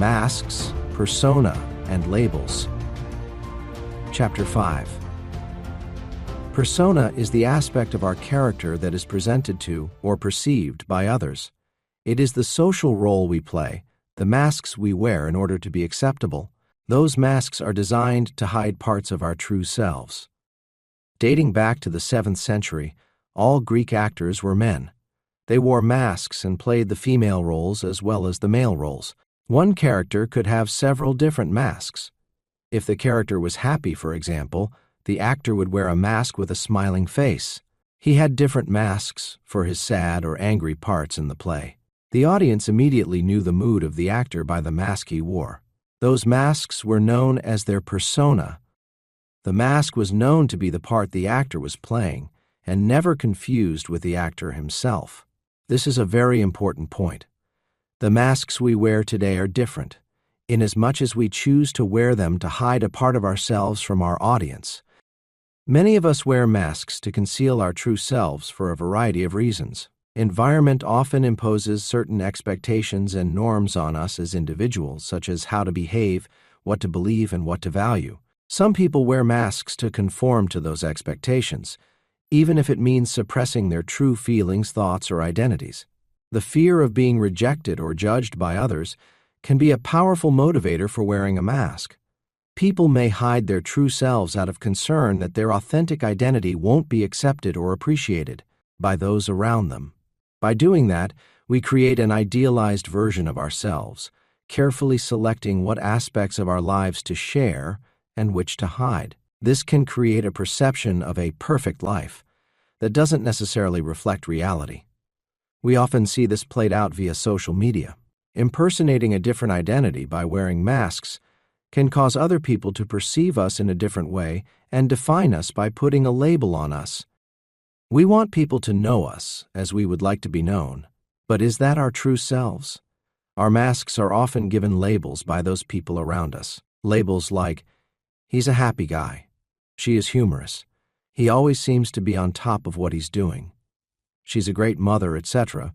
Masks, Persona, and Labels. Chapter 5. Persona is the aspect of our character that is presented to or perceived by others. It is the social role we play, the masks we wear in order to be acceptable. Those masks are designed to hide parts of our true selves. Dating back to the 7th century, all Greek actors were men. They wore masks and played the female roles as well as the male roles. One character could have several different masks. If the character was happy, for example, the actor would wear a mask with a smiling face. He had different masks for his sad or angry parts in the play. The audience immediately knew the mood of the actor by the mask he wore. Those masks were known as their persona. The mask was known to be the part the actor was playing, and never confused with the actor himself. This is a very important point. The masks we wear today are different, inasmuch as we choose to wear them to hide a part of ourselves from our audience. Many of us wear masks to conceal our true selves for a variety of reasons. Environment often imposes certain expectations and norms on us as individuals, such as how to behave, what to believe, and what to value. Some people wear masks to conform to those expectations, even if it means suppressing their true feelings, thoughts, or identities. The fear of being rejected or judged by others can be a powerful motivator for wearing a mask. People may hide their true selves out of concern that their authentic identity won't be accepted or appreciated by those around them. By doing that, we create an idealized version of ourselves, carefully selecting what aspects of our lives to share and which to hide. This can create a perception of a perfect life that doesn't necessarily reflect reality. We often see this played out via social media. Impersonating a different identity by wearing masks can cause other people to perceive us in a different way and define us by putting a label on us. We want people to know us as we would like to be known, but is that our true selves? Our masks are often given labels by those people around us. Labels like, he's a happy guy, she is humorous, he always seems to be on top of what he's doing, she's a great mother, etc.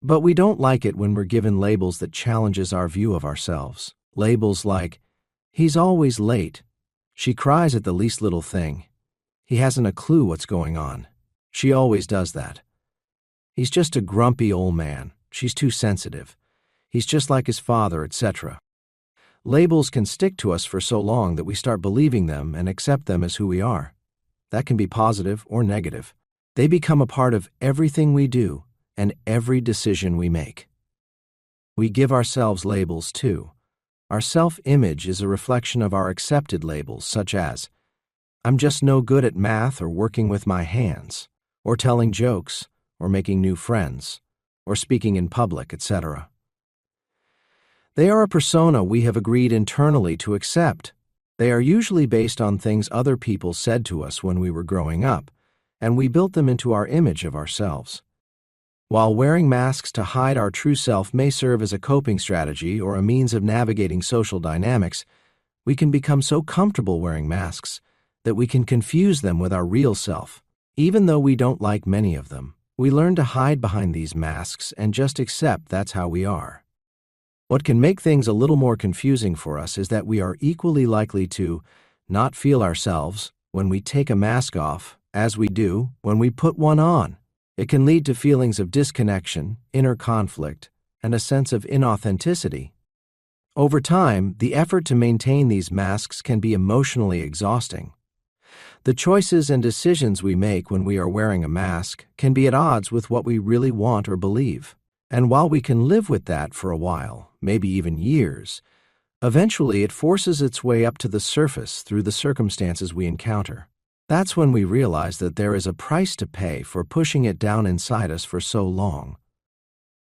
But we don't like it when we're given labels that challenges our view of ourselves. Labels like, he's always late, she cries at the least little thing, he hasn't a clue what's going on, she always does that. He's just a grumpy old man, she's too sensitive, he's just like his father, etc. Labels can stick to us for so long that we start believing them and accept them as who we are. That can be positive or negative. They become a part of everything we do and every decision we make. We give ourselves labels too. Our self-image is a reflection of our accepted labels, such as, I'm just no good at math or working with my hands, or telling jokes, or making new friends, or speaking in public, etc. They are a persona we have agreed internally to accept. They are usually based on things other people said to us when we were growing up, and we built them into our image of ourselves. While wearing masks to hide our true self may serve as a coping strategy or a means of navigating social dynamics, we can become so comfortable wearing masks that we can confuse them with our real self. Even though we don't like many of them, we learn to hide behind these masks and just accept that's how we are. What can make things a little more confusing for us is that we are equally likely to not feel ourselves when we take a mask off as we do when we put one on. It can lead to feelings of disconnection, inner conflict, and a sense of inauthenticity. Over time, the effort to maintain these masks can be emotionally exhausting. The choices and decisions we make when we are wearing a mask can be at odds with what we really want or believe. And while we can live with that for a while, maybe even years, eventually it forces its way up to the surface through the circumstances we encounter. That's when we realize that there is a price to pay for pushing it down inside us for so long.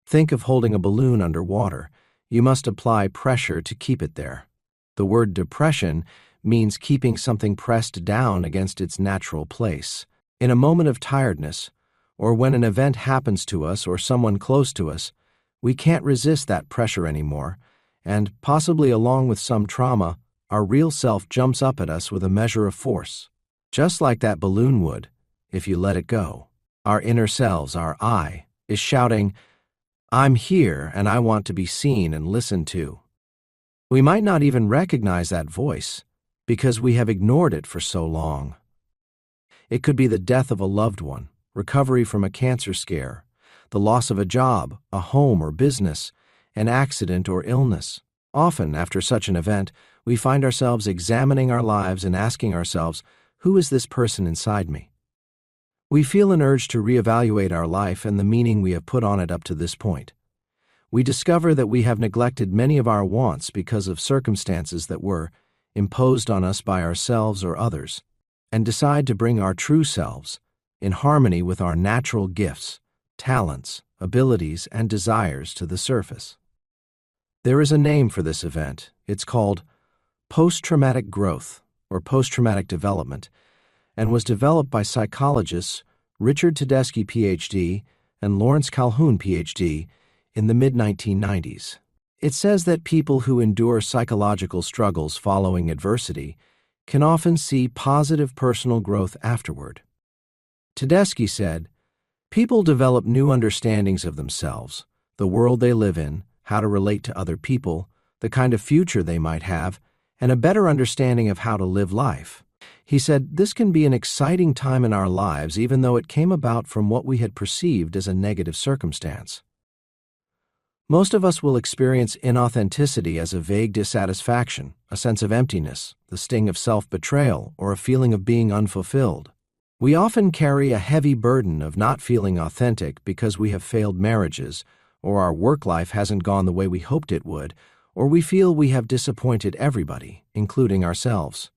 Think of holding a balloon underwater. You must apply pressure to keep it there. The word depression means keeping something pressed down against its natural place. In a moment of tiredness, or when an event happens to us or someone close to us, we can't resist that pressure anymore, and possibly along with some trauma, our real self jumps up at us with a measure of force. Just like that balloon would, if you let it go. Our inner selves, our I, is shouting, I'm here and I want to be seen and listened to. We might not even recognize that voice because we have ignored it for so long. It could be the death of a loved one, recovery from a cancer scare, the loss of a job, a home or business, an accident or illness. Often, after such an event, we find ourselves examining our lives and asking ourselves, who is this person inside me? We feel an urge to reevaluate our life and the meaning we have put on it up to this point. We discover that we have neglected many of our wants because of circumstances that were imposed on us by ourselves or others, and decide to bring our true selves, in harmony with our natural gifts, talents, abilities, and desires to the surface. There is a name for this event. It's called post-traumatic growth or post-traumatic development, and was developed by psychologists Richard Tedeschi, Ph.D., and Lawrence Calhoun, Ph.D., in the mid-1990s. It says that people who endure psychological struggles following adversity can often see positive personal growth afterward. Tedeschi said, people develop new understandings of themselves, the world they live in, how to relate to other people, the kind of future they might have, and a better understanding of how to live life. He said, this can be an exciting time in our lives even though it came about from what we had perceived as a negative circumstance. Most of us will experience inauthenticity as a vague dissatisfaction, a sense of emptiness, the sting of self-betrayal, or a feeling of being unfulfilled. We often carry a heavy burden of not feeling authentic because we have failed marriages, or our work life hasn't gone the way we hoped it would, or we feel we have disappointed everybody, including ourselves.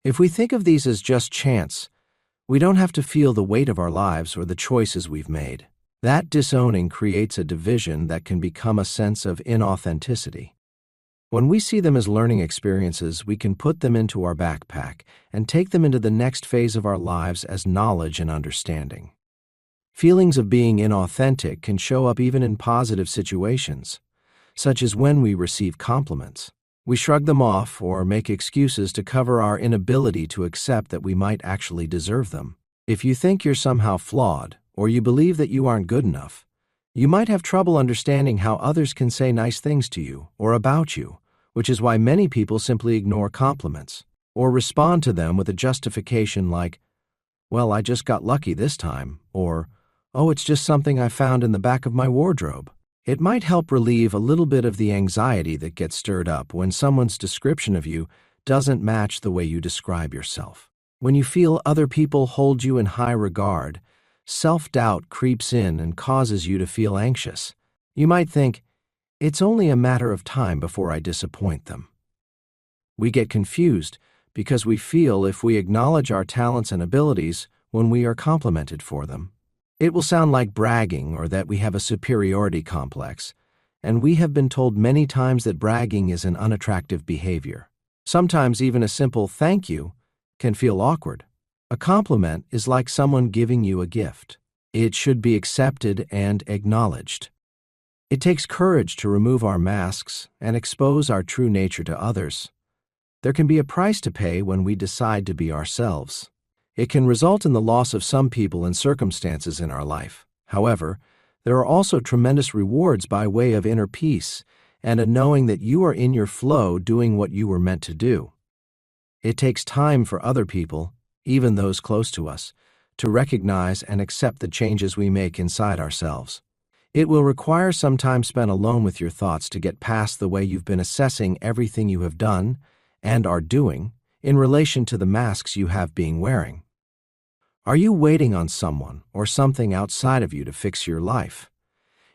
If we think of these as just chance, we don't have to feel the weight of our lives or the choices we've made. That disowning creates a division that can become a sense of inauthenticity. When we see them as learning experiences, we can put them into our backpack and take them into the next phase of our lives as knowledge and understanding. Feelings of being inauthentic can show up even in positive situations, such as when we receive compliments. We shrug them off or make excuses to cover our inability to accept that we might actually deserve them. If you think you're somehow flawed, or you believe that you aren't good enough, you might have trouble understanding how others can say nice things to you or about you, which is why many people simply ignore compliments or respond to them with a justification like, well, I just got lucky this time, or, oh, it's just something I found in the back of my wardrobe. It might help relieve a little bit of the anxiety that gets stirred up when someone's description of you doesn't match the way you describe yourself. When you feel other people hold you in high regard, self-doubt creeps in and causes you to feel anxious. You might think, it's only a matter of time before I disappoint them. We get confused because we feel if we acknowledge our talents and abilities when we are complimented for them, it will sound like bragging or that we have a superiority complex, and we have been told many times that bragging is an unattractive behavior. Sometimes even a simple thank you can feel awkward. A compliment is like someone giving you a gift. It should be accepted and acknowledged. It takes courage to remove our masks and expose our true nature to others. There can be a price to pay when we decide to be ourselves. It can result in the loss of some people and circumstances in our life. However, there are also tremendous rewards by way of inner peace and a knowing that you are in your flow doing what you were meant to do. It takes time for other people, even those close to us, to recognize and accept the changes we make inside ourselves. It will require some time spent alone with your thoughts to get past the way you've been assessing everything you have done and are doing in relation to the masks you have been wearing. Are you waiting on someone or something outside of you to fix your life?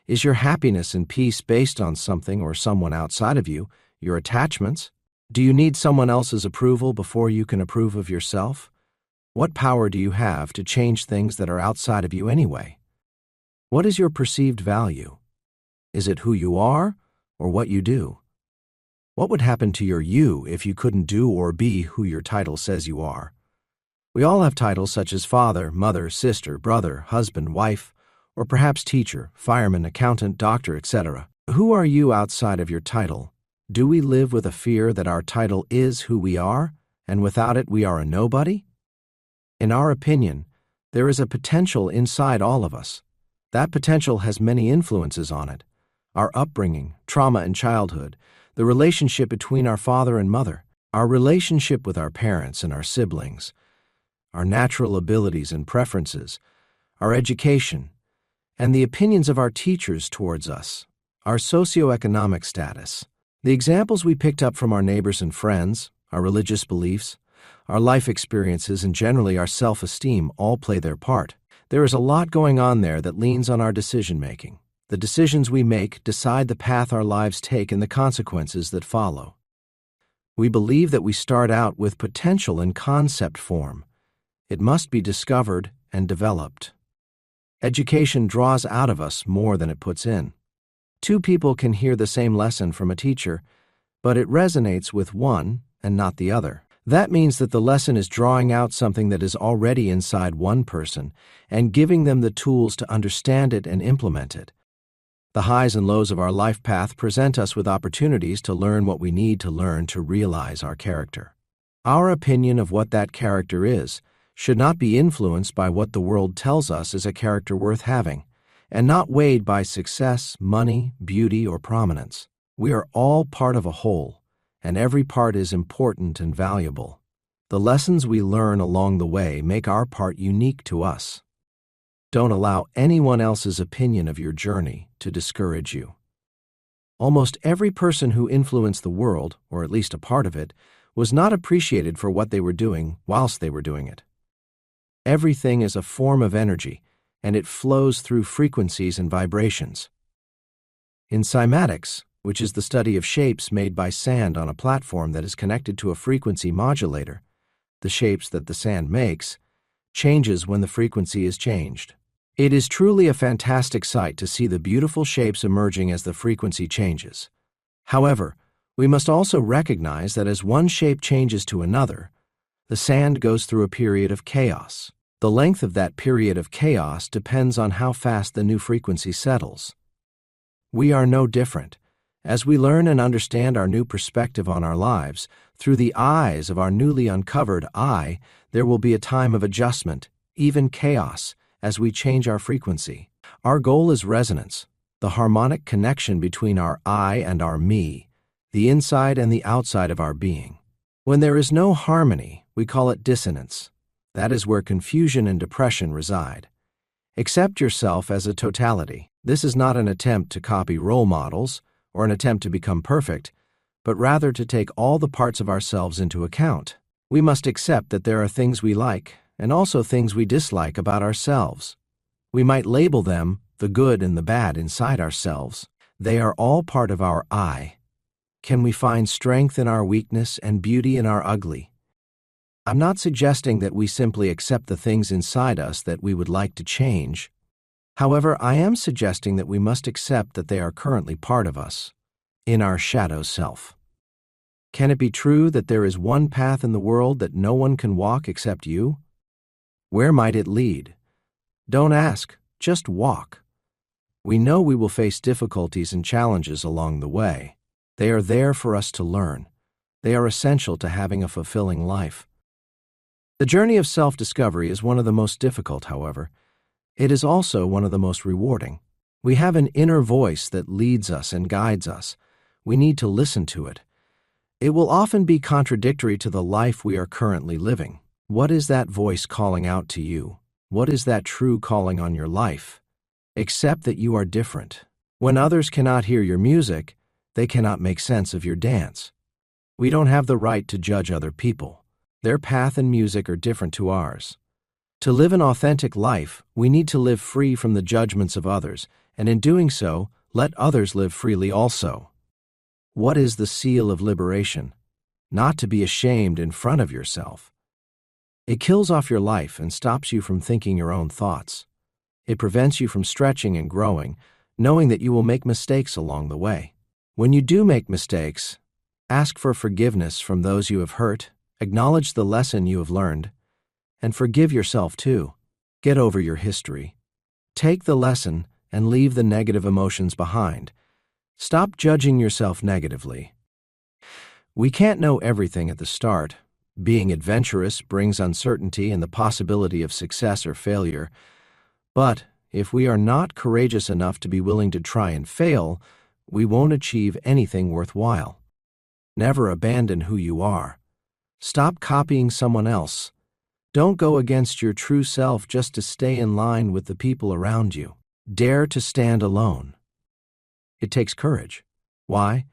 Is your happiness and peace based on something or someone outside of you, your attachments? Do you need someone else's approval before you can approve of yourself? What power do you have to change things that are outside of you anyway? What is your perceived value? Is it who you are or what you do? What would happen to your you if you couldn't do or be who your title says you are? We all have titles such as father, mother, sister, brother, husband, wife, or perhaps teacher, fireman, accountant, doctor, etc. Who are you outside of your title? Do we live with a fear that our title is who we are, and without it we are a nobody? In our opinion, there is a potential inside all of us. That potential has many influences on it. Our upbringing, trauma in childhood, the relationship between our father and mother, our relationship with our parents and our siblings, our natural abilities and preferences, our education, and the opinions of our teachers towards us, our socioeconomic status. The examples we picked up from our neighbors and friends, our religious beliefs, our life experiences, and generally our self-esteem all play their part. There is a lot going on there that leans on our decision-making. The decisions we make decide the path our lives take and the consequences that follow. We believe that we start out with potential in concept form. It must be discovered and developed. Education draws out of us more than it puts in. Two people can hear the same lesson from a teacher, but it resonates with one and not the other. That means that the lesson is drawing out something that is already inside one person and giving them the tools to understand it and implement it. The highs and lows of our life path present us with opportunities to learn what we need to learn to realize our character. Our opinion of what that character is should not be influenced by what the world tells us is a character worth having, and not weighed by success, money, beauty, or prominence. We are all part of a whole, and every part is important and valuable. The lessons we learn along the way make our part unique to us. Don't allow anyone else's opinion of your journey to discourage you. Almost every person who influenced the world, or at least a part of it, was not appreciated for what they were doing whilst they were doing it. Everything is a form of energy, and it flows through frequencies and vibrations. In cymatics, which is the study of shapes made by sand on a platform that is connected to a frequency modulator, the shapes that the sand makes changes when the frequency is changed. It is truly a fantastic sight to see the beautiful shapes emerging as the frequency changes. However, we must also recognize that as one shape changes to another, the sand goes through a period of chaos. The length of that period of chaos depends on how fast the new frequency settles. We are no different. As we learn and understand our new perspective on our lives, through the eyes of our newly uncovered I, there will be a time of adjustment, even chaos, as we change our frequency. Our goal is resonance, the harmonic connection between our I and our me, the inside and the outside of our being. When there is no harmony, we call it dissonance. That is where confusion and depression reside. Accept yourself as a totality. This is not an attempt to copy role models or an attempt to become perfect, but rather to take all the parts of ourselves into account. We must accept that there are things we like and also things we dislike about ourselves. We might label them the good and the bad inside ourselves. They are all part of our I. Can we find strength in our weakness and beauty in our ugly? I'm not suggesting that we simply accept the things inside us that we would like to change. However, I am suggesting that we must accept that they are currently part of us, in our shadow self. Can it be true that there is one path in the world that no one can walk except you? Where might it lead? Don't ask, just walk. We know we will face difficulties and challenges along the way. They are there for us to learn. They are essential to having a fulfilling life. The journey of self-discovery is one of the most difficult, however. It is also one of the most rewarding. We have an inner voice that leads us and guides us. We need to listen to it. It will often be contradictory to the life we are currently living. What is that voice calling out to you? What is that true calling on your life? Accept that you are different. When others cannot hear your music, they cannot make sense of your dance. We don't have the right to judge other people. Their path and music are different to ours. To live an authentic life, we need to live free from the judgments of others, and in doing so, let others live freely also. What is the seal of liberation? Not to be ashamed in front of yourself. It kills off your life and stops you from thinking your own thoughts. It prevents you from stretching and growing, knowing that you will make mistakes along the way. When you do make mistakes, ask for forgiveness from those you have hurt, acknowledge the lesson you have learned, and forgive yourself too. Get over your history. Take the lesson and leave the negative emotions behind. Stop judging yourself negatively. We can't know everything at the start. Being adventurous brings uncertainty and the possibility of success or failure. But if we are not courageous enough to be willing to try and fail, we won't achieve anything worthwhile. Never abandon who you are. Stop copying someone else. Don't go against your true self just to stay in line with the people around you. Dare to stand alone. It takes courage. Why?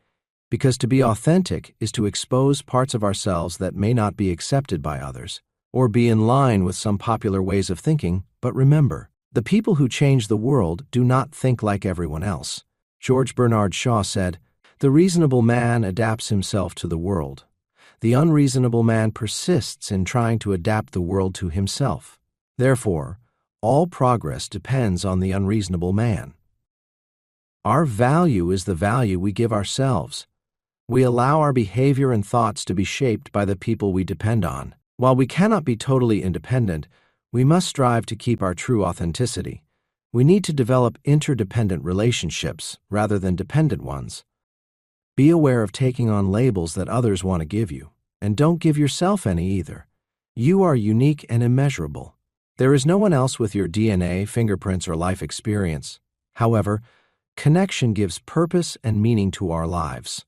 Because to be authentic is to expose parts of ourselves that may not be accepted by others, or be in line with some popular ways of thinking. But remember, the people who change the world do not think like everyone else. George Bernard Shaw said, "The reasonable man adapts himself to the world. The unreasonable man persists in trying to adapt the world to himself. Therefore, all progress depends on the unreasonable man." Our value is the value we give ourselves. We allow our behavior and thoughts to be shaped by the people we depend on. While we cannot be totally independent, we must strive to keep our true authenticity. We need to develop interdependent relationships rather than dependent ones. Be aware of taking on labels that others want to give you, and don't give yourself any either. You are unique and immeasurable. There is no one else with your DNA, fingerprints, or life experience. However, connection gives purpose and meaning to our lives.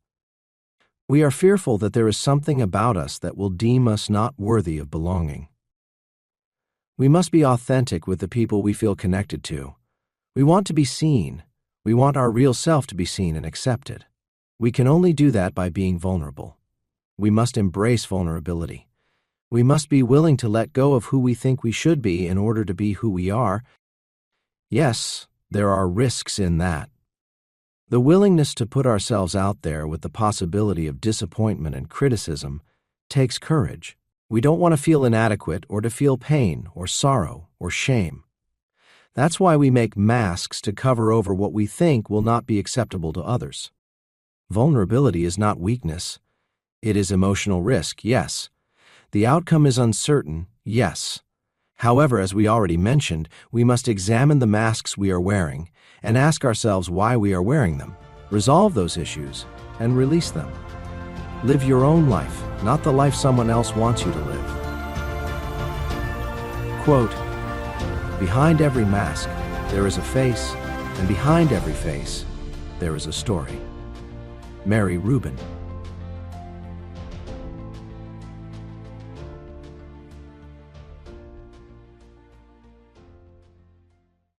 We are fearful that there is something about us that will deem us not worthy of belonging. We must be authentic with the people we feel connected to. We want to be seen. We want our real self to be seen and accepted. We can only do that by being vulnerable. We must embrace vulnerability. We must be willing to let go of who we think we should be in order to be who we are. Yes, there are risks in that. The willingness to put ourselves out there with the possibility of disappointment and criticism takes courage. We don't want to feel inadequate or to feel pain or sorrow or shame. That's why we make masks to cover over what we think will not be acceptable to others. Vulnerability is not weakness. It is emotional risk, yes. The outcome is uncertain, yes. However, as we already mentioned, we must examine the masks we are wearing and ask ourselves why we are wearing them, resolve those issues, and release them. Live your own life, not the life someone else wants you to live. Quote, "Behind every mask, there is a face, and behind every face, there is a story." Mary Rubin.